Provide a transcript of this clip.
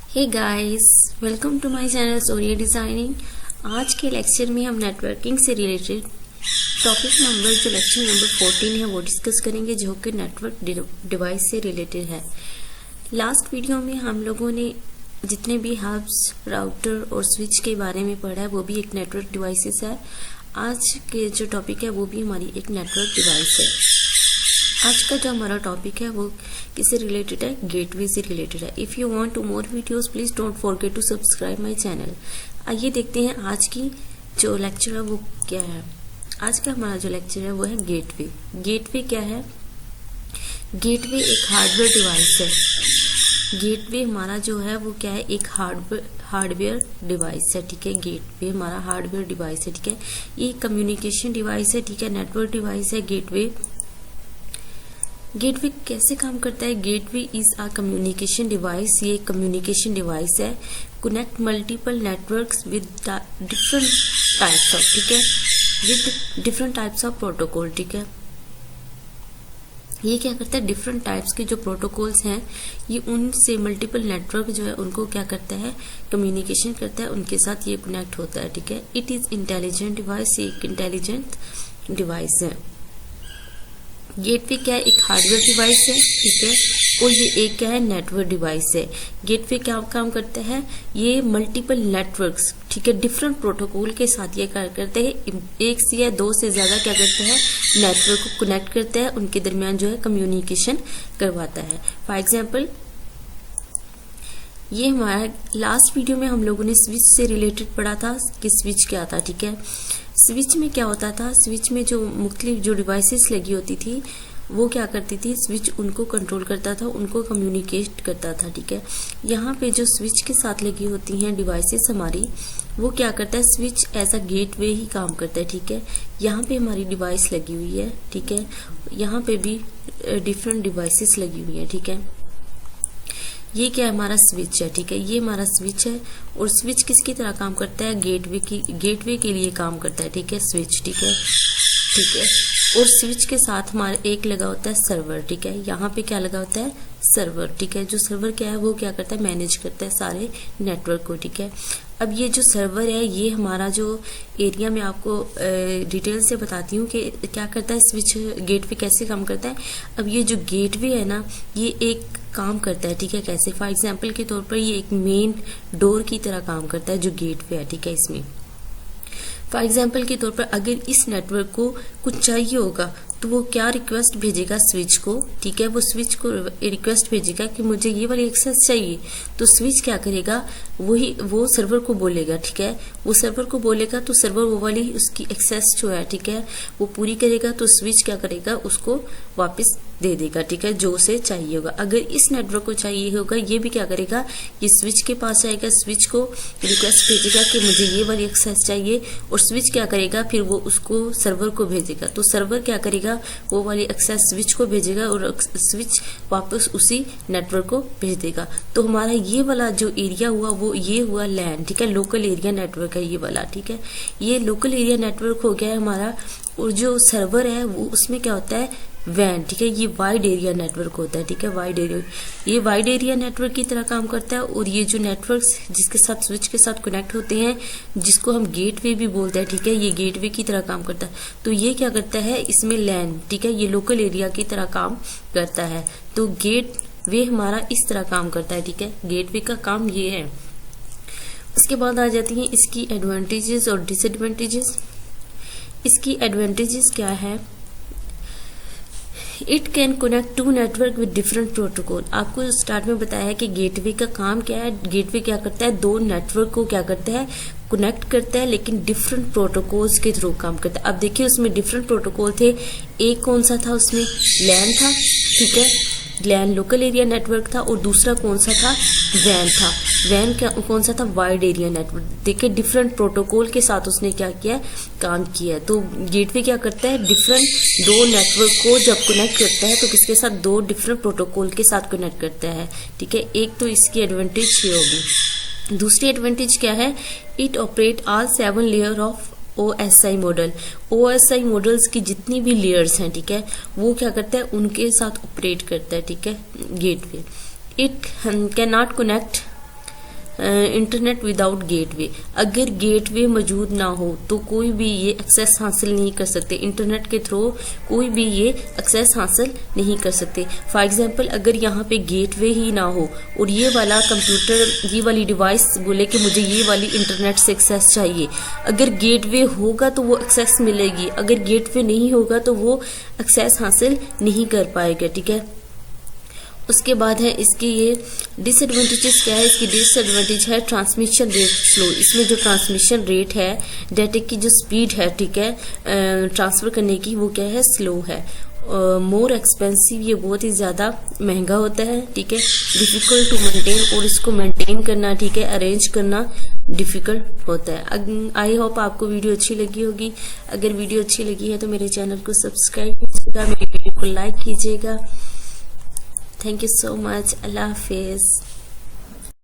Hey guys, welcome to my channel Soriya designing. आज के lecture में हम नेटवर्किंग से रिलेटेड टॉपिक नंबर जो लेक्चर नंबर 14 है वो डिस्कस करेंगे, जो कि नेटवर्क डिवाइस से रिलेटेड है। लास्ट वीडियो में हम लोगों ने जितने भी हब्स, राउटर और स्विच के बारे में पढ़ा है वो भी एक नेटवर्क डिवाइसेस है। आज के जो टॉपिक है वो भी हमारी एक नेटवर्क डिवाइस है। आज का जो हमारा टॉपिक है वो किससे रिलेटेड है? गेटवे से रिलेटेड है। If you want to more videos please don't forget to subscribe my channel. आइए देखते हैं आज की जो लेक्चर है वो क्या है। आज का हमारा जो लेक्चर है वो है गेटवे। गेटवे क्या है? गेटवे एक हार्डवेयर डिवाइस है। गेटवे हमारा जो है वो क्या है? एक हार्डवेयर डिवाइस है। ठीक है, गेटवे हमारा हार्डवेयर डिवाइस है। ठीक है, ये कम्युनिकेशन डिवाइस है। ठीक है, नेटवर्क डिवाइस है गेटवे। गेटवे कैसे काम करता है? Gateway is a communication device. ये कम्युनिकेशन डिवाइस है। Connect multiple networks with different types of, ठीक है, with different types of protocol. ठीक है, ये क्या करता है? डिफरेंट टाइप्स के जो प्रोटोकॉल्स हैं ये उनसे मल्टीपल नेटवर्क जो है उनको क्या करता है? कम्युनिकेशन करता है, उनके साथ ये कनेक्ट होता है। ठीक है, इट इज इंटेलिजेंट डिवाइस। ये एक इंटेलिजेंट डिवाइस है। गेटवे क्या है? एक हार्डवेयर डिवाइस है। ठीक है, और ये एक क्या है? नेटवर्क डिवाइस है। गेटवे क्या काम करता है? ये मल्टीपल नेटवर्क्स, ठीक है, डिफरेंट प्रोटोकॉल के साथ ये कार्य करते हैं। एक से या दो से ज्यादा क्या करता है? नेटवर्क को कनेक्ट करता है, उनके दरमियान जो है कम्युनिकेशन करवाता है। फॉर एग्जाम्पल, ये हमारा लास्ट वीडियो में हम लोगों ने स्विच से रिलेटेड पढ़ा था कि स्विच क्या था। ठीक है, स्विच में क्या होता था? स्विच में जो मुख्तलिफ जो डिवाइसेस लगी होती थी वो क्या करती थी? स्विच उनको कंट्रोल करता था, उनको कम्युनिकेट करता था। ठीक है, यहाँ पे जो स्विच के साथ लगी होती हैं डिवाइसेस हमारी, वो क्या करता है? स्विच एज अ गेटवे ही काम करता है। ठीक है, यहाँ पे हमारी डिवाइस लगी हुई है। ठीक है, यहाँ पे भी डिफरेंट डिवाइसेस लगी हुई है। ठीक है, ये क्या है? हमारा स्विच है। ठीक है, ये हमारा स्विच है। और स्विच किसकी तरह काम करता है? गेटवे के लिए काम करता है। ठीक है, स्विच। ठीक है, ठीक है, और स्विच के साथ हमारा एक लगा होता है सर्वर। ठीक है, यहाँ पे क्या लगा होता है? सर्वर। ठीक है, जो सर्वर क्या है वो क्या करता है? मैनेज करता है सारे नेटवर्क को। ठीक है, अब ये जो सर्वर है ये हमारा जो एरिया में आपको डिटेल से बताती हूँ कि क्या करता है स्विच, गेटवे कैसे काम करता है। अब ये जो गेटवे है ना, ये एक काम करता है। ठीक है, कैसे? फॉर एग्जाम्पल के तौर पर ये एक मेन डोर की तरह काम करता है जो गेटवे है। ठीक है, इसमें फॉर एग्जाम्पल के तौर पर अगर इस नेटवर्क को कुछ चाहिए होगा तो वो क्या रिक्वेस्ट भेजेगा स्विच को? ठीक है, वो स्विच को रिक्वेस्ट भेजेगा कि मुझे ये वाली एक्सेस चाहिए। तो स्विच क्या करेगा? वो सर्वर को बोलेगा। ठीक है, वो सर्वर को बोलेगा तो सर्वर वो वाली उसकी एक्सेस जो है, ठीक है, वो पूरी करेगा। तो स्विच क्या करेगा? उसको वापस दे देगा। ठीक है, जो उसे चाहिए होगा। अगर इस नेटवर्क को चाहिए होगा, ये भी क्या करेगा? ये स्विच के पास जाएगा, स्विच को रिक्वेस्ट भेजेगा कि मुझे ये वाली एक्सेस चाहिए, और स्विच क्या करेगा? फिर वो उसको सर्वर को भेजेगा। तो सर्वर क्या करेगा? वो वाली एक्सेस स्विच को भेजेगा और स्विच वापस उसी नेटवर्क को भेज देगा। तो हमारा ये वाला जो एरिया हुआ वो ये हुआ लैन। ठीक है, लोकल एरिया नेटवर्क है ये वाला। ठीक है, ये लोकल एरिया नेटवर्क हो गया है हमारा। और जो सर्वर है वो उसमें क्या होता है? वैन। ठीक है, ये वाइड एरिया नेटवर्क होता है। ठीक है, ये वाइड एरिया नेटवर्क की तरह काम करता है। और ये जो नेटवर्क्स जिसके साथ स्विच के साथ कनेक्ट होते हैं, जिसको हम गेटवे भी बोलते हैं, ठीक है, ये गेटवे की तरह काम करता है। तो ये क्या करता है? इसमें लैन, ठीक है, ये लोकल एरिया की तरह काम करता है। तो गेटवे हमारा इस तरह काम करता है। ठीक है, गेटवे का काम ये है। उसके बाद आ जाती हैं इसकी एडवांटेजेस और डिसएडवांटेजेस। इसकी एडवांटेजेस क्या है? It can connect to network with different protocol. आपको स्टार्ट में बताया है कि गेटवे का काम क्या है। गेटवे क्या करता है? दो नेटवर्क को क्या करता है? कनेक्ट करता है, लेकिन डिफरेंट प्रोटोकॉल्स के थ्रू काम करता है। अब देखिए उसमें डिफरेंट प्रोटोकॉल थे। एक कौन सा था? उसमें लैन था। ठीक है, लैन लोकल एरिया नेटवर्क था। और दूसरा कौन सा था? वैन था। वैन कौन सा था? Wide area network. देखिए डिफरेंट प्रोटोकॉल के साथ उसने क्या किया? काम किया। तो गेटवे क्या करता है? डिफरेंट दो नेटवर्क को जब कनेक्ट करता है तो किसके साथ? दो डिफरेंट प्रोटोकॉल के साथ कनेक्ट करता है। ठीक है, एक तो इसकी एडवांटेज ये होगी। दूसरी एडवांटेज क्या है? It operate all 7 layer of OSI model. OSI models की जितनी भी लेयर्स हैं, ठीक है, वो क्या करता है? उनके साथ ऑपरेट करता है। ठीक है, gateway. It can not connect internet without gateway. अगर गेटवे मौजूद ना हो तो कोई भी ये एक्सेस हासिल नहीं कर सकते, इंटरनेट के थ्रू कोई भी ये एक्सेस हासिल नहीं कर सकते। फॉर एग्जांपल अगर यहाँ पे गेटवे ही ना हो और ये वाला कंप्यूटर, ये वाली डिवाइस बोले कि मुझे ये वाली इंटरनेट से एक्सेस चाहिए, अगर गेटवे होगा तो वो एक्सेस मिलेगी, अगर गेटवे नहीं होगा तो वो एक्सेस हासिल नहीं कर पाएगा। ठीक है, उसके बाद है इसकी ये डिसएडवांटेजेस क्या है। इसकी डिसएडवांटेज है ट्रांसमिशन रेट स्लो। इसमें जो ट्रांसमिशन रेट है, डाटा की जो स्पीड है, ठीक है, ट्रांसफर करने की, वो क्या है, स्लो है। मोर एक्सपेंसिव, ये बहुत ही ज़्यादा महंगा होता है। ठीक है, डिफ़िकल्ट टू मेंटेन, और इसको मेंटेन करना, ठीक है, अरेंज करना डिफ़िकल्ट होता है। आई होप आपको वीडियो अच्छी लगी होगी। अगर वीडियो अच्छी लगी है तो मेरे चैनल को सब्सक्राइब कीजिएगा, मेरी वीडियो को लाइक कीजिएगा। Thank you so much. Allah Hafiz.